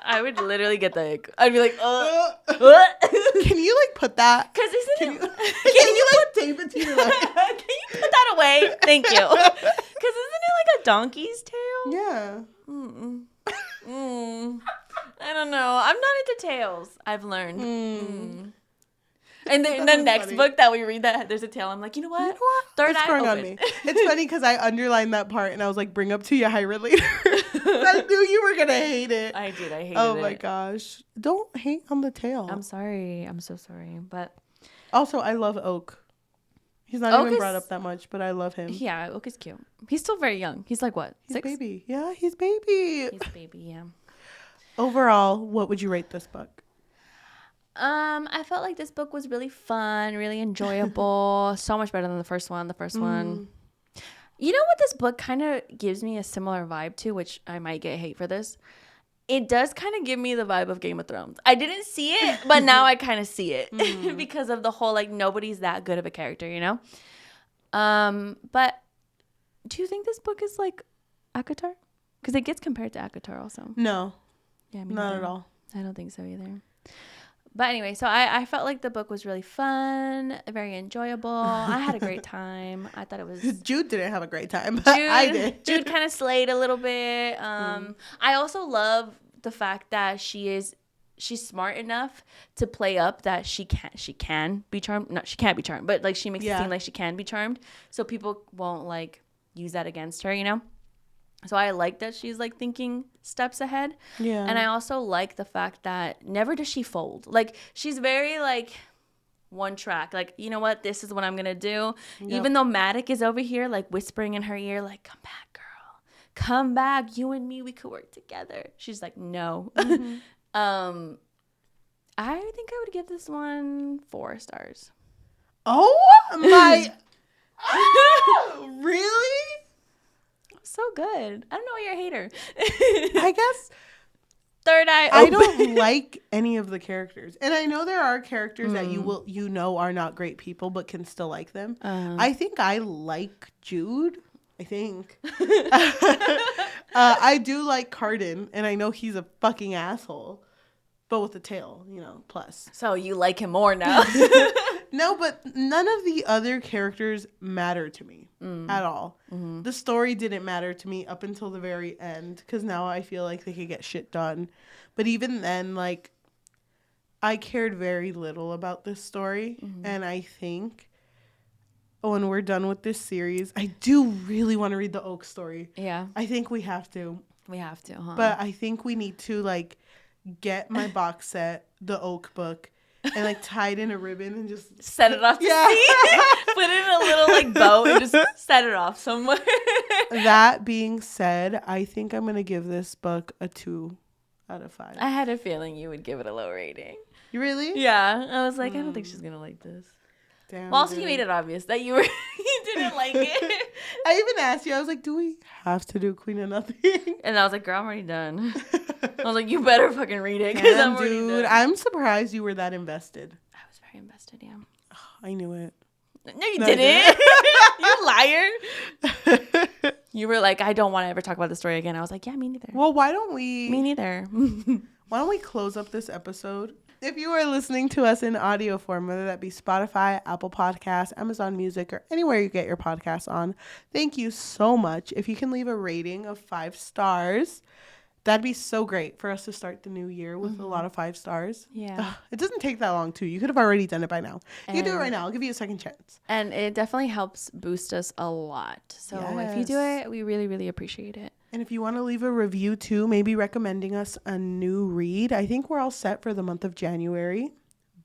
I would literally get the ick. I'd be like, Can you like put that? Because Can you like tape it to your leg? Can you put that away? Thank you. Because isn't it like a donkey's tail? Yeah. I don't know. I'm not into tails. I've learned. And then the next book that we read, that there's a tail, I'm like, you know what? Third eye open. On me. It's funny because I underlined that part and I was like, bring up to Yajaira later. I knew you were gonna hate it. I did. I hated it. Oh my gosh! Don't hate on the tail. I'm sorry. I'm so sorry. But also, I love Oak. He's not even brought up that much, but I love him. Yeah, Oak is cute. He's still very young. He's like what? He's 6? Baby. Yeah, he's baby. He's baby. Yeah. Overall, what would you rate this book? I felt like this book was really fun, really enjoyable. So much better than the first one. The first one. You know what this book kind of gives me a similar vibe to, which I might get hate for this. It does kind of give me the vibe of Game of Thrones. I didn't see it, but now I kind of see it because of the whole, like, nobody's that good of a character, you know? But do you think this book is like ACOTAR? Because it gets compared to ACOTAR also. No. Yeah, not at all. I don't think so either. But anyway, so I felt like the book was really fun, very enjoyable. I had a great time. I thought it was... Jude didn't have a great time, but I did. Jude kind of slayed a little bit. I also love the fact that she's smart enough to play up that she can be charmed. No, she can't be charmed, but like she makes it seem like she can be charmed. So people won't like use that against her, you know? So I like that she's like thinking steps ahead. Yeah. And I also like the fact that never does she fold. Like she's very like one track. Like, you know what? This is what I'm going to do. Yep. Even though Matic is over here like whispering in her ear like, come back, girl. Come back. You and me, we could work together. She's like, no. Mm-hmm. I think I would give this one 4 stars. Oh my. Really? So good. I don't know why you're a hater. I guess third eye open. I don't like any of the characters. And I know there are characters that you know are not great people but can still like them. I think I like Jude. I think. I do like Carden, and I know he's a fucking asshole. But with a tail, you know, plus. So you like him more now. No, but none of the other characters matter to me at all. The story didn't matter to me up until the very end, because now I feel like they could get shit done. But even then, like, I cared very little about this story. And I think when we're done with this series, I do really want to read the Oak story. Yeah. I think we have to. We have to, huh? But I think we need to, like, get my box set, the Oak book, and, like, tie it in a ribbon and just... set it off to sea. Put it in a little, like, boat and just set it off somewhere. That being said, I think I'm going to give this book a 2 out of 5. I had a feeling you would give it a low rating. You really? Yeah. I was like, I don't think she's going to like this. Damn, well, also, you made it obvious that you didn't like it. I even asked you, I was like, do we have to do Queen of Nothing? And I was like, girl, I'm already done. I was like, you better fucking read it. Damn, dude, I'm surprised you were that invested. I was very invested, yeah. Oh, I knew it. No, you didn't. You liar. You were like, I don't want to ever talk about the story again. I was like, yeah, me neither. Well, why don't we... Me neither. Why don't we close up this episode? If you are listening to us in audio form, whether that be Spotify, Apple Podcasts, Amazon Music, or anywhere you get your podcasts on, thank you so much. If you can leave a rating of 5 stars, that'd be so great for us to start the new year with a lot of 5 stars. Yeah. Ugh, it doesn't take that long, too. You could have already done it by now. You can do it right now. I'll give you a second chance. And it definitely helps boost us a lot. So if you do it, we really, really appreciate it. And if you want to leave a review too, maybe recommending us a new read. I think we're all set for the month of January,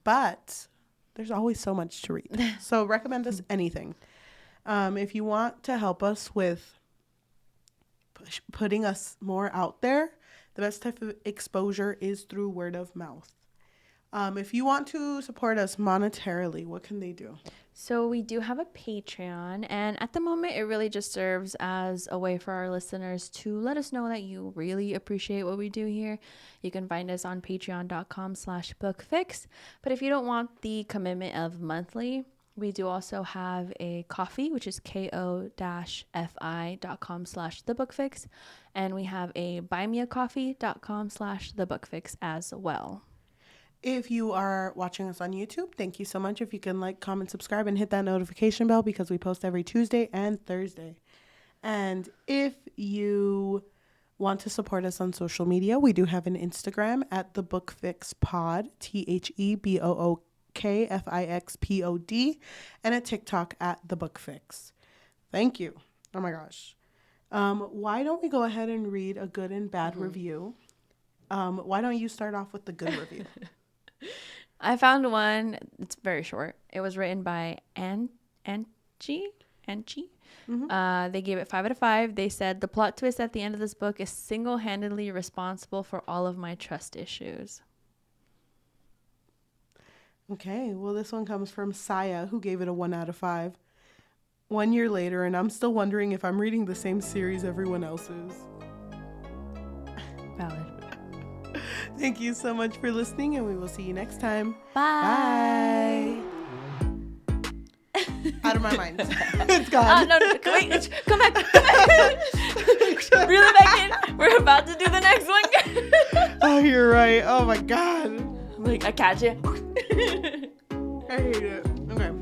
but there's always so much to read. So recommend us anything. If you want to help us with putting us more out there, the best type of exposure is through word of mouth. If you want to support us monetarily, what can they do? So we do have a Patreon, and at the moment it really just serves as a way for our listeners to let us know that you really appreciate what we do here. You can find us on patreon.com/bookfix. But if you don't want the commitment of monthly, we do also have a coffee, which is ko-fi.com/thebookfix. And we have a buymeacoffee.com/thebookfix as well. If you are watching us on YouTube, thank you so much. If you can like, comment, subscribe, and hit that notification bell, because we post every Tuesday and Thursday. And if you want to support us on social media, we do have an Instagram at The Book Fix Pod, THEBOOKFIXPOD, and a TikTok at The Book Fix. Thank you. Oh my gosh. Why don't we go ahead and read a good and bad review? Why don't you start off with the good review? I found one. It's very short. It was written by Angie. They gave it 5 out of 5. They said, the plot twist at the end of this book is single-handedly responsible for all of my trust issues. Okay, well, this one comes from Saya, who gave it a 1 out of 5. 1 year later, and I'm still wondering if I'm reading the same series everyone else is. Valid. Thank you so much for listening, and we will see you next time. Bye. Bye. Out of my mind. It's gone. No, wait, come back. Reel it back in. We're about to do the next one. Oh, you're right. Oh, my God. Like, I catch it. I hate it. Okay.